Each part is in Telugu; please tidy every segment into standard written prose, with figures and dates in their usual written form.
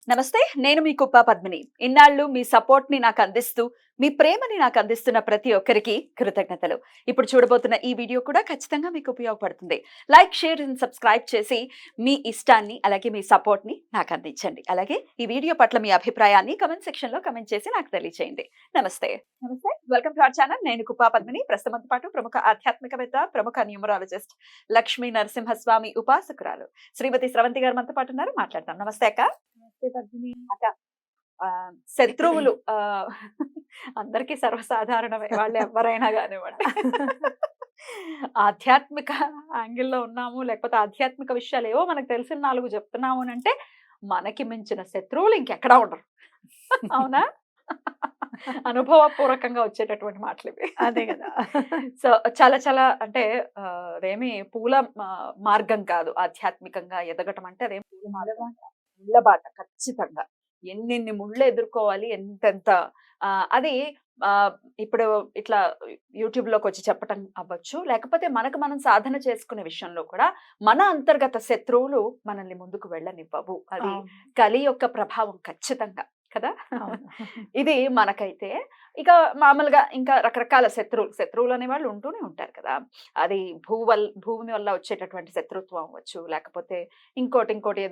నమస్తే. నేను మీ కుప్ప పద్మిని. ఇన్నాళ్ళు మీ సపోర్ట్‌ని నాకందిస్తూ, మీ ప్రేమని నాకందిస్తున్న ప్రతి ఒక్కరికి కృతజ్ఞతలు. ఇప్పుడు చూడబోతున్న ఈ వీడియో కూడా ఖచ్చితంగా మీకు ఉపయోగపడుతుంది. లైక్, షేర్ అండ్ సబ్స్క్రైబ్ చేసి మీ ఇష్టాన్ని, అలాగే మీ సపోర్ట్‌ని నాకందించండి. అలాగే ఈ వీడియో పట్ల మీ అభిప్రాయాన్ని కామెంట్ సెక్షన్‌లో కామెంట్ చేసి నాకు తెలియజేయండి. నమస్తే. నమస్తే. Welcome to our channel. నేను కుప్ప పద్మిని. ప్రస్తుతంతో పాటు ప్రముఖ ఆధ్యాత్మికవేత్త, ప్రముఖ న్యూమరాలజిస్ట్ లక్ష్మీ నరసింహస్వామి ఉపాసకురాలు శ్రీమతి స్రవంతి గారు మనతో పాటు ఉన్నారు. మాట్లాడదాం. నమస్తే అక్క. అక్క, శత్రువులు అందరికీ సర్వసాధారణమే, వాళ్ళు ఎవరైనా కానివ్వండి. ఆధ్యాత్మిక యాంగిల్లో ఉన్నాము, లేకపోతే ఆధ్యాత్మిక విషయాలు ఏవో మనకు తెలిసిన 4 చెప్తున్నాము అని అంటే మనకి మించిన శత్రువులు ఇంకెక్కడా ఉండరు. అవునా? అనుభవపూర్వకంగా వచ్చేటటువంటి మాటలు ఇవి. అదే కదా. సో చాలా చాలా అంటే అదేమి పూల మార్గం కాదు. ఆధ్యాత్మికంగా ఎదగటం అంటే అదేం పూల మార్గం, ముళ్ళ బాట. ఖచ్చితంగా ఎన్నెన్ని ముళ్ళు ఎదుర్కోవాలి, ఎంతెంత అది ఇప్పుడు ఇట్లా యూట్యూబ్ లోకి వచ్చి చెప్పటం అవ్వచ్చు, లేకపోతే మనకు మనం సాధన చేసుకునే విషయంలో కూడా మన అంతర్గత శత్రువులు మనల్ని ముందుకు వెళ్ళనివ్వవు. అది కలి యొక్క ప్రభావం ఖచ్చితంగా కదా. ఇది మనకైతే ఇక మామూలుగా ఇంకా రకరకాల శత్రువులు అనే వాళ్ళు ఉంటూనే ఉంటారు కదా. అది భూమి వల్ల వచ్చేటటువంటి శత్రుత్వం అవ్వచ్చు, లేకపోతే ఇంకోటి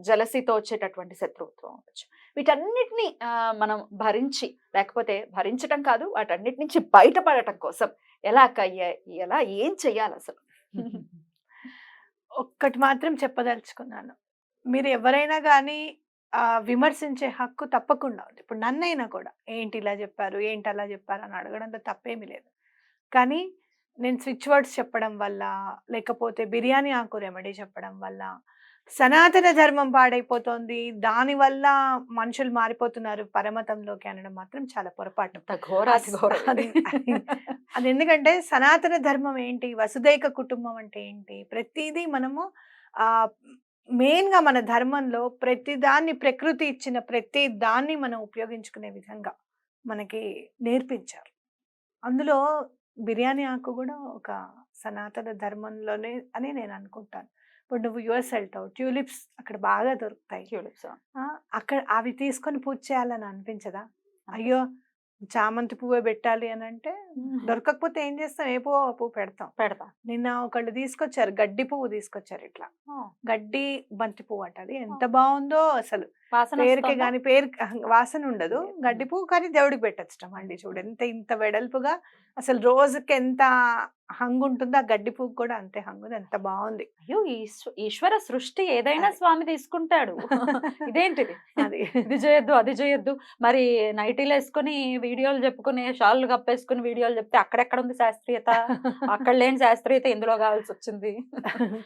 జలసితో వచ్చేటటువంటి శత్రుత్వం అవ్వచ్చు. వీటన్నిటిని మనం భరించి, లేకపోతే భరించటం కాదు, వాటన్నిటి నుంచి బయటపడటం కోసం ఎలా ఏం చెయ్యాలి అసలు? ఒక్కటి మాత్రం చెప్పదలుచుకున్నాను. మీరు ఎవరైనా కానీ విమర్శించే హక్కు తప్పకుండా ఉంది. ఇప్పుడు నన్నైనా కూడా ఏంటి ఇలా చెప్పారు, ఏంటి అలా చెప్పారు అని అడగడంలో తప్పేమీ లేదు. కానీ నేను స్విచ్ వర్డ్స్ చెప్పడం వల్ల, లేకపోతే బిర్యానీ ఆకు రెమెడీ చెప్పడం వల్ల సనాతన ధర్మం పాడైపోతుంది, దానివల్ల మనుషులు మారిపోతున్నారు పరమతంలోకి అనడం మాత్రం చాలా పొరపాటు. అది ఎందుకంటే సనాతన ధర్మం ఏంటి, వసుదైక కుటుంబం అంటే ఏంటి, ప్రతిదీ మనము మెయిన్గా మన ధర్మంలో ప్రతిదాన్ని, ప్రకృతి ఇచ్చిన ప్రతి దాన్ని మనం ఉపయోగించుకునే విధంగా మనకి నేర్పించారు. అందులో బిర్యానీ ఆకు కూడా ఒక సనాతన ధర్మంలోనే అని నేను అనుకుంటాను. ఇప్పుడు నువ్వు యుఎస్ వెళ్తావు, ట్యూలిప్స్ అక్కడ బాగా దొరుకుతాయి. ట్యూలిప్స్ అక్కడ అవి తీసుకొని పూజ చేయాలని అనిపించదా? అయ్యో చామంతి పువ్వే పెట్టాలి అని అంటే దొరకకపోతే ఏం చేస్తాం, ఏ పువ్వు పెడతాం. నిన్న ఒకళ్ళు తీసుకొచ్చారు, గడ్డి పువ్వు తీసుకొచ్చారు. ఇట్లా గడ్డి బంతి పువ్వు అంట, అది ఎంత బాగుందో అసలు. పేరుకే కానీ పేరు వాసన ఉండదు, గడ్డి పువ్వు, కానీ దేవుడికి పెట్టచ్చు అండి. చూడు ఇంత వెడల్పుగా, అసలు రోజుకి ఎంత హంగు ఉంటుందో ఆ గడ్డి పువ్వు కూడా అంతే హంగు, ఎంత బాగుంది. అయ్యో, ఈశ్వర సృష్టి ఏదైనా స్వామి తీసుకుంటాడు. ఇదేంటిది, ఇది చేయొద్దు అది చేయొద్దు, మరి నైటీలు వేసుకుని వీడియోలు చెప్పుకుని, షాళ్ళు కప్పేసుకుని వీడియోలు చెప్తే అక్కడెక్కడ ఉంది శాస్త్రీయత? అక్కడ లేని శాస్త్రీయత ఇందులో కావాల్సి వచ్చింది.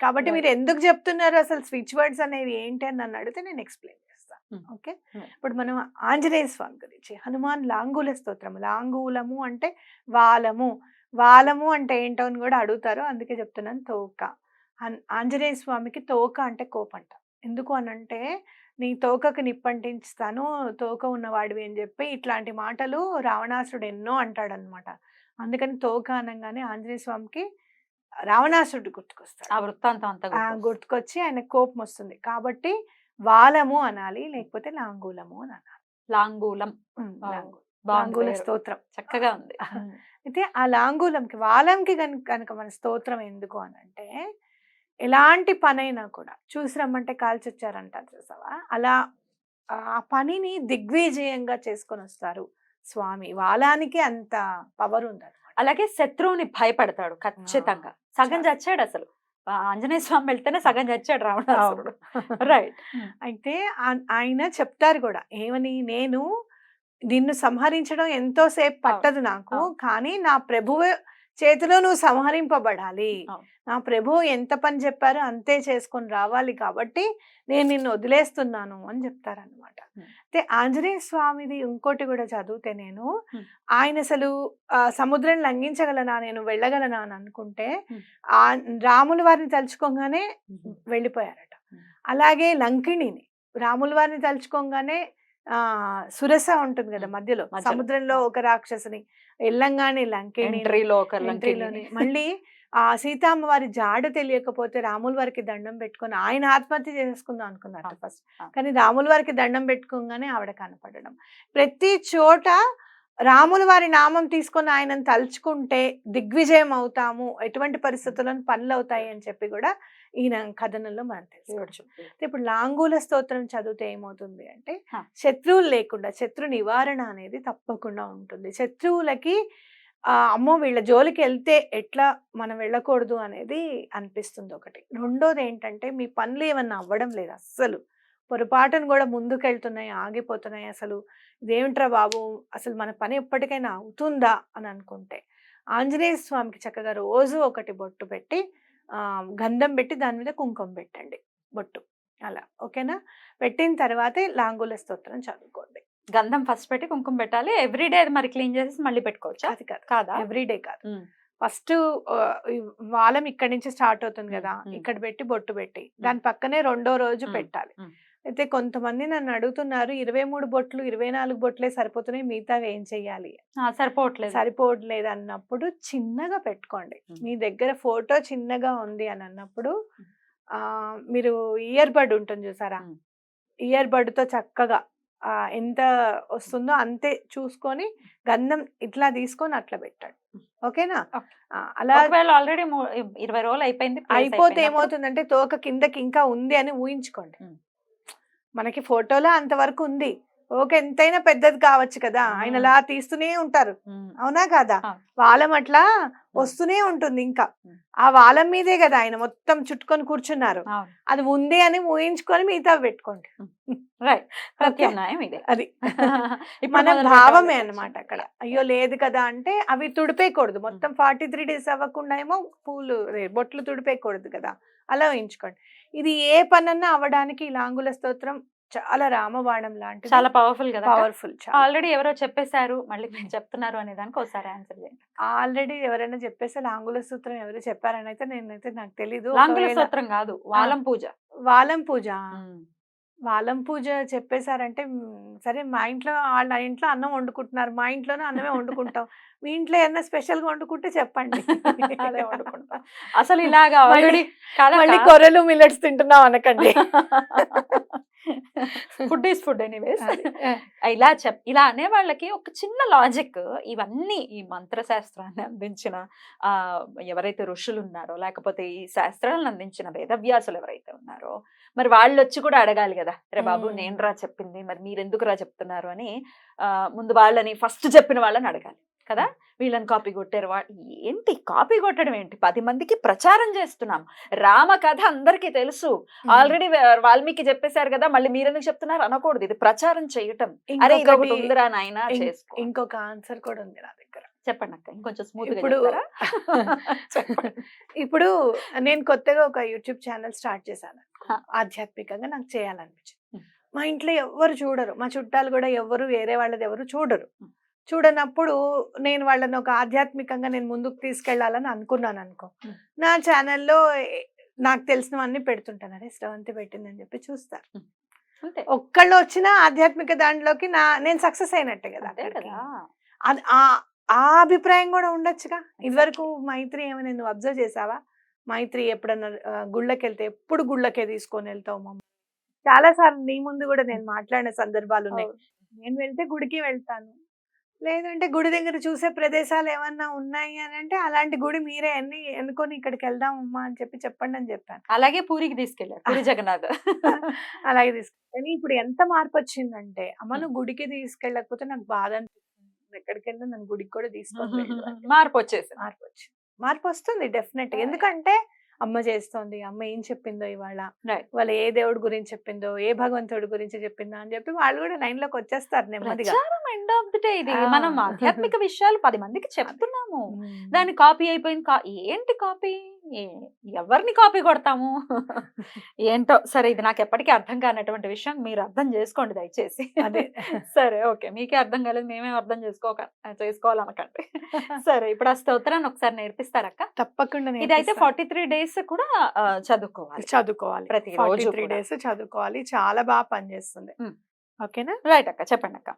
కాబట్టి మీరు ఎందుకు చెప్తున్నారు అసలు స్విచ్ వర్డ్స్ అనేవి ఏంటి అని నన్ను అడిగితే నేను ఎక్స్ప్లెయిన్ చేస్తాను. ఓకే, ఇప్పుడు మనం ఆంజనేయ స్వామి గురించి, హనుమాన్ లాంగూల స్తోత్రము. లాంగూలము అంటే వాలము, వాలము అంటే ఏంటో అని కూడా అడుగుతారు, అందుకే చెప్తున్నాను. తోక, ఆంజనేయ స్వామికి తోక అంటే కోపంట. ఎందుకు అనంటే, నీ తోకకు నిప్పంటిస్తాను, తోక ఉన్నవాడివి అని చెప్పి ఇట్లాంటి మాటలు రావణాసురుడు ఎన్నో అంటాడనమాట. అందుకని తోక అనగానే ఆంజనేయ స్వామికి రావణాసురుడు గుర్తుకొస్తాడు. ఆ వృత్తాంతం అంతా గుర్తుకొచ్చి ఆయన కోపం వస్తుంది. కాబట్టి వాలము అనాలి, లేకపోతే లాంగూలము అని అనాలి. లాంగూలం, లాంగూల స్తోత్రం చక్కగా ఉంది. అయితే ఆ లాంగూలంకి, వాలంకి కనుక మన స్తోత్రం ఎందుకు అని అంటే, ఎలాంటి పనైనా కూడా చూసి రమ్మంటే కాల్చొచ్చారంటారు చూసావా, అలా ఆ పనిని దిగ్విజయంగా చేసుకొని వస్తారు స్వామి. వాలానికి అంత పవర్ ఉంది. అలాగే శత్రువుని భయపడతాడు ఖచ్చితంగా. సగం చచ్చాడు అసలు ఆంజనేయ స్వామి వెళ్తేనే, సగం చచ్చాడు రావణాసురుడు. రైట్. అయితే ఆయన చెప్తారు కూడా ఏమని, నేను నిన్ను సంహరించడం ఎంతో సేపు పట్టదు నాకు, కానీ నా ప్రభువు చేతిలో నువ్వు సంహరింపబడాలి. నా ప్రభువు ఎంత పని చెప్పారో అంతే చేసుకొని రావాలి, కాబట్టి నేను నిన్ను వదిలేస్తున్నాను అని చెప్తారనమాట. అయితే ఆంజనేయ స్వామిది ఇంకోటి కూడా చదివితే, నేను ఆయన అసలు సముద్రం లంఘించగలనా, నేను వెళ్ళగలనా అని అనుకుంటే ఆ రాముల వారిని తలుచుకోగానే వెళ్ళిపోయారట. అలాగే లంకిణిని రాముల వారిని తలుచుకోగానే సురస ఉంటుంది కదా మధ్యలో, సముద్రంలో ఒక రాక్షసుని ఎల్లంగానే లంకిణి, ఎంట్రీలోని మళ్ళీ ఆ సీతమ్మ వారి జాడ తెలియకపోతే రాముల వారికి దండం పెట్టుకొని ఆయన ఆత్మహత్య చేసుకుందాం అనుకున్నారు ఫస్ట్. కానీ రాముల వారికి దండం పెట్టుకోగానే ఆవిడ కనపడడం. ప్రతి చోట రాముల వారి నామం తీసుకొని ఆయనను తలుచుకుంటే దిగ్విజయం అవుతాము, ఎటువంటి పరిస్థితులను పనులు అవుతాయి అని చెప్పి కూడా ఈయన కథనంలో మనం తెలుసుకోవచ్చు. ఇప్పుడు లాంగూల స్తోత్రం చదివితే ఏమవుతుంది అంటే శత్రువులు లేకుండా శత్రు నివారణ అనేది తప్పకుండా ఉంటుంది. శత్రువులకి అమ్మో వీళ్ళ జోలికి వెళ్తే ఎట్లా మనం వెళ్ళకూడదు అనేది అనిపిస్తుంది ఒకటి. రెండోది ఏంటంటే మీ పనులు ఏమన్నా అవ్వడం లేదు, అస్సలు పొరపాటును కూడా ముందుకెళ్తున్నాయి, ఆగిపోతున్నాయి, అసలు ఇదేమిట్రా బాబు అసలు మన పని ఎప్పటికైనా అవుతుందా అని అనుకుంటే ఆంజనేయ స్వామికి చక్కగా రోజు ఒకటి బొట్టు పెట్టి గంధం పెట్టి దాని మీద కుంకుమ పెట్టండి బొట్టు, అలా ఓకేనా. పెట్టిన తర్వాతే లాంగూల స్తోత్రం చదువుకోండి. గంధం ఫస్ట్ పెట్టి కుంకుమ పెట్టాలి, ఎవ్రీడే అది క్లీన్ చేసి మళ్ళీ పెట్టుకోవచ్చు. అది కాదా, ఎవ్రీడే కాదు. ఫస్ట్ వాలం ఇక్కడి నుంచి స్టార్ట్ అవుతుంది కదా, ఇక్కడ పెట్టి బొట్టు పెట్టి దాని పక్కనే రెండో రోజు పెట్టాలి. అయితే కొంతమంది నన్ను అడుగుతున్నారు 23 బొట్లు 24 బొట్లే సరిపోతున్నాయి, మిగతా ఏం చెయ్యాలి, సరిపోవట్లేదు అన్నప్పుడు చిన్నగా పెట్టుకోండి. మీ దగ్గర ఫోటో చిన్నగా ఉంది అని అన్నప్పుడు మీరు ఇయర్ బడ్ ఉంటుంది చూసారా, ఇయర్ బడ్ తో చక్కగా ఎంత వస్తుందో అంతే చూసుకొని గంధం ఇట్లా తీసుకొని అట్లా పెట్టండి, ఓకేనా. అలా ఆల్రెడీ 20 రోజులు అయిపోతే ఏమవుతుందంటే తోక కిందకి ఇంకా ఉంది అని ఊహించుకోండి. మనకి ఫోటోలో అంతవరకు ఉంది, ఓకే ఎంతైనా పెద్దది కావచ్చు కదా, ఆయన అలా తీస్తూనే ఉంటారు, అవునా కాదా. వాలం అట్లా వస్తూనే ఉంటుంది, ఇంకా ఆ వాలం మీదే కదా ఆయన మొత్తం చుట్టుకొని కూర్చున్నారు, అది ఉంది అని ఊహించుకొని మిగతా పెట్టుకోండి. అది మన భావమే అన్నమాట అక్కడ. అయ్యో లేదు కదా అంటే అవి తుడిపేయకూడదు, మొత్తం 43 days అవ్వకుండా ఏమో పూలు బొట్లు తుడిపేయకూడదు కదా, అలా ఊహించుకోండి. ఇది ఏ పనన్నా అవ్వడానికి లాంగుల స్తోత్రం చాలా రామబాణం లాంటిది, చాలా పవర్ఫుల్ కదా. పవర్ఫుల్. ఆల్రెడీ ఎవరో చెప్పేశారు, మళ్ళీ మీరు చెప్తున్నారు అనే దానికి ఒకసారి ఆన్సర్ చేయండి. ఆల్రెడీ ఎవరైనా చెప్పేస్తే లాంగుల సూత్రం ఎవరు చెప్పారని అయితే నేనైతే నాకు తెలీదు. లాంగుల సూత్రం కాదు, వాలం పూజ. వాలం పూజ, వాలం పూజ చెప్పేశారంటే సరే, మా ఇంట్లో వాళ్ళ ఇంట్లో అన్నం వండుకుంటున్నారు, మా ఇంట్లోనే అన్నమే వండుకుంటాం, మీ ఇంట్లో ఏమన్నా స్పెషల్ గా వండుకుంటే చెప్పండి. అదే వండుకుంటాం. అసలు ఇలాగా మళ్ళీ కొర్రలు మిల్లెట్స్ తింటున్నాం అనకండి. Food is food anyways. ఇలా అనే వాళ్ళకి ఒక చిన్న లాజిక్, ఇవన్నీ ఈ మంత్రశాస్త్రాన్ని అందించిన ఎవరైతే ఋషులు ఉన్నారో, లేకపోతే ఈ శాస్త్రాలను అందించిన వేదవ్యాసులు ఎవరైతే ఉన్నారో, మరి వాళ్ళు వచ్చి కూడా అడగాలి కదా, రే బాబు నేను రా చెప్పింది, మరి మీరెందుకు రా చెప్తున్నారు అని ముందు వాళ్ళని ఫస్ట్ చెప్పిన వాళ్ళని అడగాలి కదా. వీళ్ళని కాపీ కొట్టారు, ఏంటి కాపీ కొట్టడం ఏంటి, 10 మందికి ప్రచారం చేస్తున్నాం, రామ కథ అందరికీ తెలుసు, ఆల్రెడీ వాల్మీకి చెప్పేశారు కదా, మళ్ళీ మీరెందుకు చెప్తున్నారు అనకూడదు, ఇది ప్రచారం చేయటం. అరే ఇది ఉందిరా నాయన చేసుకో. ఇంకొక ఆన్సర్ కూడా ఉంది నా దగ్గర, చెప్పండి అక్క, ఇంకొంచెం స్మూత్. ఇప్పుడు నేను కొత్తగా ఒక యూట్యూబ్ ఛానల్ స్టార్ట్ చేశాను, ఆధ్యాత్మికంగా నాకు చేయాలనిపించింది. మా ఇంట్లో ఎవరు చూడరు, మా చుట్టాలు కూడా ఎవరు వేరే వాళ్ళది ఎవరు చూడరు. చూడనప్పుడు నేను వాళ్ళని ఒక ఆధ్యాత్మికంగా నేను ముందుకు తీసుకెళ్లాలని అనుకున్నాను అనుకో, నా ఛానల్లో నాకు తెలిసినవన్నీ పెడుతుంటాను. అరే శ్రవంతి పెట్టిందని చెప్పి చూస్తారు, ఒక్కళ్ళు వచ్చిన ఆధ్యాత్మిక దాంట్లోకి నేను సక్సెస్ అయినట్టే కదా. అది ఆ అభిప్రాయం కూడా ఉండొచ్చుగా. ఇదివరకు మైత్రి ఏమైనా నువ్వు అబ్జర్వ్ చేసావా, మైత్రి ఎప్పుడన్నా గుళ్ళకి వెళ్తే ఎప్పుడు గుళ్ళకే తీసుకొని వెళ్తావు మమ్మల్ని. చాలా సార్లు నీ ముందు కూడా నేను మాట్లాడిన సందర్భాలు ఉన్నాయి. నేను వెళ్తే గుడికి వెళ్తాను, లేదంటే గుడి దగ్గర చూసే ప్రదేశాలు ఏమన్నా ఉన్నాయి అని అంటే అలాంటి గుడి మీరే ఎన్నుకొని ఇక్కడికి వెళ్దాం అమ్మా అని చెప్పండి అని చెప్పాను. అలాగే పూరికి తీసుకెళ్ళారు, పూరి జగన్నాథ్. అలాగే తీసుకెళ్ళి ఇప్పుడు ఎంత మార్పు వచ్చిందంటే, అమ్మ నువ్వు గుడికి తీసుకెళ్ళకపోతే నాకు బాధ అనిపిస్తుంది, ఎక్కడికి వెళ్ళినా నన్ను గుడికి కూడా తీసుకొని మార్పు వస్తుంది డెఫినెట్. ఎందుకంటే అమ్మ చేస్తోంది, అమ్మ ఏం చెప్పిందో ఇవాళ, వాళ్ళ ఏ దేవుడి గురించి చెప్పిందో, ఏ భగవంతుడి గురించి చెప్పిందో అని చెప్పి వాళ్ళు కూడా లైన్ లోకి వచ్చేస్తారు నెమ్మదిగా. ఎండ్ ఆఫ్ ది డే ఇది మనం ఆధ్యాత్మిక విషయాలు 10 మందికి చెప్తున్నాము, దాన్ని కాపీ అయిపోయింది. ఏంటి కాపీ, ఎవరిని కాపీ కొడతాము ఏంటో. సరే, ఇది నాకు ఎప్పటికీ అర్థం కానటువంటి విషయం, మీరు అర్థం చేసుకోండి దయచేసి. అదే సరే, ఓకే, మీకే అర్థం కాలేదు, మేమే అర్థం చేసుకోవాలనకండి. సరే, ఇప్పుడు ఆ స్తోత్రాన్ని ఒకసారి నేర్పిస్తారక్క? తప్పకుండా. ఇదైతే 43 days కూడా చదువుకోవాలి ప్రతి 43 days చదువుకోవాలి, చాలా బాగా పనిచేస్తుంది. ఓకేనా? రైట్ అక్క, చెప్పండి అక్క.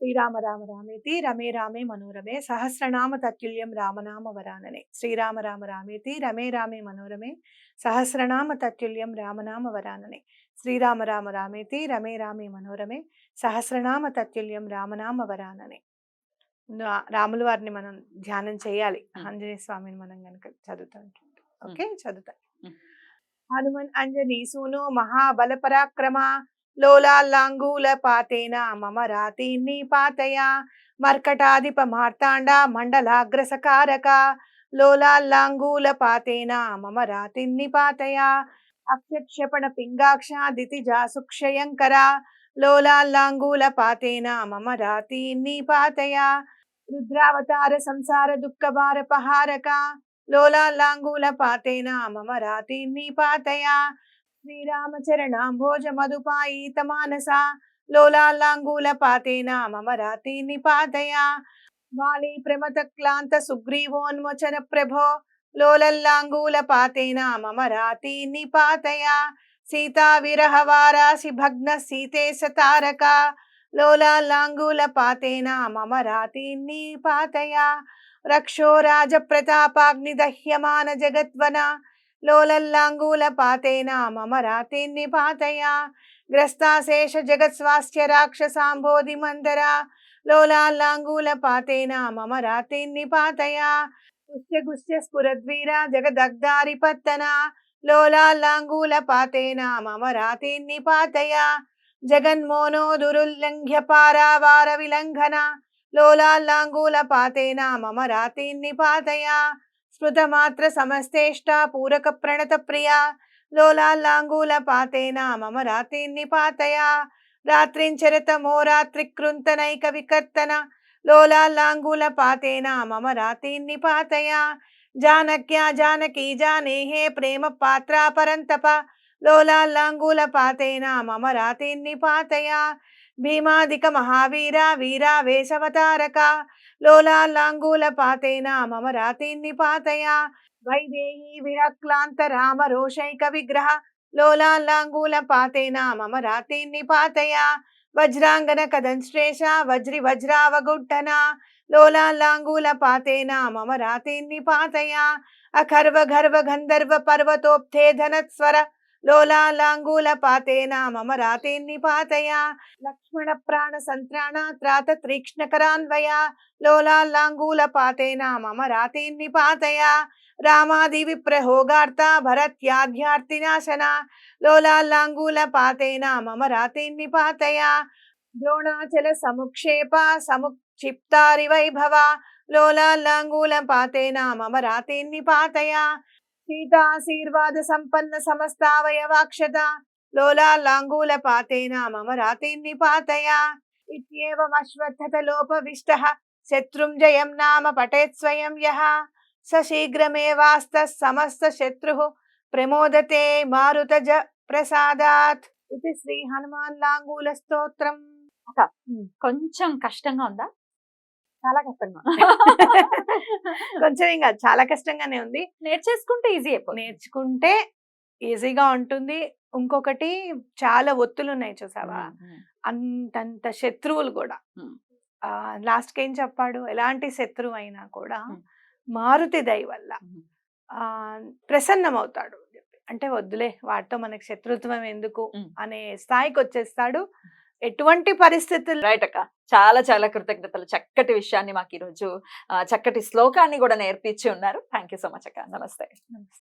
శ్రీరామ రామ రామేతి రమే రామే మనోరమే సహస్రనామ తత్తుల్యం రామనామ వరాననే. శ్రీరామ రామ రామేతి రమే రామే మనోరమే సహస్రనామ తత్తుల్యం రామనామ వరాననే. శ్రీరామ రామ రామేతి రమే రామే మనోరమే సహస్రనామ తత్తుల్యం రామనామ వరాననే. రాముల వారిని మనం ధ్యానం చేయాలి. ఆంజనేయ స్వామిని మనం కనుక చదువుతాం. ఓకే, చదువుతాం. హనుమన్ అంజనీ సూను మహాబల పరాక్రమ లోలాల్లాంగూల పాతేన మమ రాతీన్ని పాతయ మర్కటాధిప మార్తాండ మండలాగ్రసకారక లోలాల్లాంగూల పాతేన మమ రాతిన్ని పాతయ అక్షక్షపణ పింగాక్ష దితిజా సుక్షయంకర లోలాల్లాంగూల పాతేన మమ రాతీన్ని పాతయ రుద్రావతార సంసార దుఃఖభారపహారక లోలాల్లాంగూల పాతేన మమ రాతీన్ని పాతయ శ్రీరామచరణాంభోజ మధుపాయీత మానస లోలాల్లాంగూల పాతేన మమ రాతీన్ని పాతయ వాలి ప్రమత క్లాంత సుగ్రీవోన్మోచన ప్రభో లోలల్లాంగూల పాతేన మమ రాతీన్ని పాతయ సీతా విరహ వారాసి భగ్న సీతేశ తారక లోలాల్లాంగూల పాతేన మమ రాతీన్ని పాతయ రక్షో రాజ ప్రతాపాగ్ని దహ్యమాన జగద్వన లోలల్లాంగూల పాతేన మమ రాతీన్ని పాతయ గ్రస్తాశేష జగత్స్వాస్థ్య రాక్షసాంబోధి మందర లోలాల్లాంగూల పాతేన మమ రాతీన్ని పాతయ గుస్య గుస్య స్ఫురద్వీర జగదగ్ధారి పత్తన లోలాల్లాంగూల పాతేన మమ రాతీన్ని పాతయ జగన్మోనో దురుల్లంఘ్య పారావార విలంఘన లోలాల్లాంగూల పాతేన మమ రాతీన్ని పాతయ స్మృతమాత్ర సమస్తేష్ట పూరక ప్రణత ప్రియ లోలాల్లాంగూల పాతేన మమ రాతీన్ని పాతయ రాత్రించరత మోరాత్రి కృంతనైక వికర్తన లోలాల్లాంగూల పాతేన మమ రాతీన్ని పాతయ జానక్యా జానకీ జానేహే ప్రేమ పాత్ర పరంతప లోలాల్లాంగూల పాతేన మమ రాతీన్ని పాతయ భీమాదిక మహావీర వీరావేశవతారక లోలాల్లాంగూల పాతేన మమ రాతీన్ని పాతయ వైదేహీ విరక్లాంత రామ రోషైక విగ్రహ లోలాల్లాంగూల పాతేన మమ రాతీన్ని పాతయ వజ్రాంగన కదంశ్లేష వజ్రి వజ్రావగుట్టన లోలాల్లాంగూల పాతేన మమ రాతీన్ని పాతయ అఖర్వ గర్వ గంధర్వ పర్వతోప్తే ధనస్వర లోలాల్లాంగూల పాతేన మమ రాతీన్ని పాతయ లక్ష్మణ ప్రాణ సంత్రాణ త్రాత తీక్ష్ణకరాన్వయ లోలాల్లాంగూల పాతేన మమ రాతీన్ని పాతయ రామాది విప్రహోగార్త భరత్యాధ్యార్తినాశన లోలాల్లాంగూల పాతేన మమ రాతీన్ని పాతయ ద్రోణాచల సముక్షేప సముక్షిప్తారి వైభవ లోలాల్లాంగూల పాతేన మమ రాతీన్ని పాతయ సీతాశీర్వాద సంపన్న సమస్తావయవాక్షత లోలాల్లాంగూల పాతేన మమ రాతీన్ని పాతయ ఇత్యేవమశ్వత్థత లోపవిష్టః శత్రుం జయం నామ పఠేత్ స్వయం యః స శీఘ్రమేవాస్తః సమస్త శత్రుః ప్రమోదతే మారుతజ ప్రసాదాత్. ఇది శ్రీ హనుమాన్లాంగూల స్తోత్రం. కొంచెం కష్టంగా ఉందా? చాలా కష్టంగా కొంచెం ఇంకా చాలా కష్టంగానే ఉంది. నేర్చేసుకుంటే ఈజీ అయిపోతుంది. నేర్చుకుంటే ఈజీగా ఉంటుంది. ఇంకొకటి చాలా ఒత్తులు ఉన్నాయి చూసావా, అంతంత శత్రువులు కూడా. లాస్ట్ కి ఏం చెప్పాడు, ఎలాంటి శత్రువు అయినా కూడా మారుతి దయ వల్ల ప్రసన్నమవుతాడు. అంటే వద్దులే వాటితో మనకి శత్రుత్వం ఎందుకు అనే స్థాయికి వచ్చేస్తాడు ఎటువంటి పరిస్థితులు. రైట్ అక్క, చాలా చాలా కృతజ్ఞతలు. చక్కటి విషయాన్ని మాకు ఈరోజు చక్కటి శ్లోకాన్ని కూడా నేర్పించి ఉన్నారు. థ్యాంక్ యూ సో మచ్ అక్క. నమస్తే.